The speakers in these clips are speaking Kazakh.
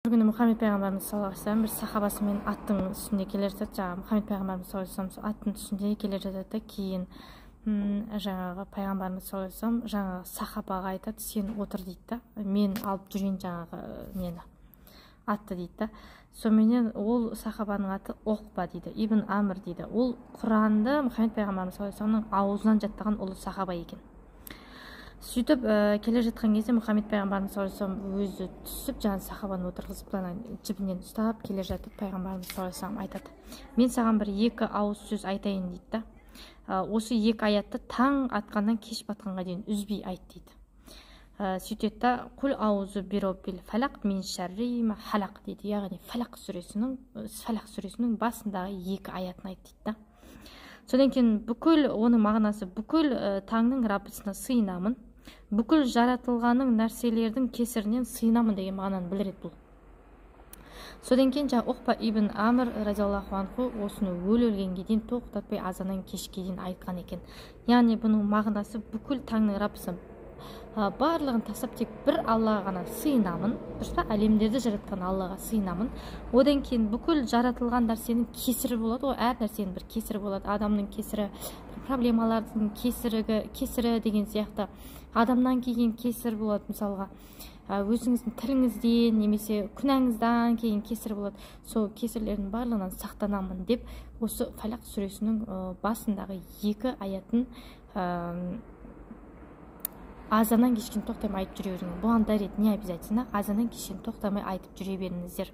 Bir günü Muhammed Peygamberimiz sallallahu aleyhi ve sellem bir sahabasымен аттың үстінде келе жатады. Жаңағы Muhammed Peygamberimiz sallallahu aleyhi ve sellem аттың үстінде келе жатады да кейін жаңағы Пайғамбарымыз саллаллаху алейхи ва саллям жаңағы сахабаға айтады, сен отыр дейді да, мен алып жүрейін жаңағы нені атты дейді да. Сонымен ол сахабаның аты Оқба дейді, Ибн Амр дейді. Ол Құранды Мұхаммед Пайғамбарымыз саллаллаху алейхи ва салламның аузынан жаттаған ұлы сахаба екен. Сөйтіп келе жатқан кезде Мұхаммед Пайғамбарымыз саллаллаху алейхи ва саллям өзі түсіп, жаңағы сахабаны отырғызып, жібінен ұстап келе жатып, Пайғамбарымыз саллаллаху алейхи ва саллям айтады, мен саған бір екі ауыз сөз айтайын дейді да. Осы екі аятты таң атқаннан кеш батқанға дейін үзбей айт дейді. Сөйтеді да, құл аузу бироббил фалақ мин шарри ма халақ дейді. Яғни Фалақ сүресінің басындағы екі аятын айт дейді да. Содан кейін бүкіл оның мағынасы, бүкіл таңның Раббысына сыйынамын, бүкіл жаратылғаның нәрселердің кесірінен сыйынамын деген мағынаны білдіреді бұл. Содан кейін Оқба ибн Амр разиаллаху анху осыны өлгенге дейін тоқтатпай азаннан кешке дейін айтқан екен. Яғни бұның мағынасы бүкіл таңның Раббысы барлығын тастап тек бір Аллаға ғана сыйынамын, дұрыс па? Әлемдерді жаратқан Аллаға сыйынамын. Одан кейін бүкіл жаратылған нәрсенің кесірі болады, ол әр нәрсенің бір кесірі болады. Адамның кесірі, проблемалардың кесірі деген сияқты. Адамнан кейін кесір болады, мысалға өзіңіздің тіліңізден немесе күнәңізден кейін кесір болады. Сол кесірлердің барлығынан сақтанамын деп осы Фалақ сүресінің басындағы екі аятын азаннан кешкен тоқтамай айтып жүре беріңіз. Бұған дәрет не обязательно? Азаннан кешкен тоқтамай айтып жүре беріңіздер.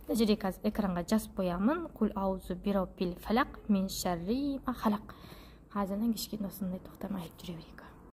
Мына жерге қазір экранға жазып қоямын. Құл аузу бироббил фалақ мин шарри ма халақ. Азаннан кешкен осындай тоқтамай айтып жүре беріңіз.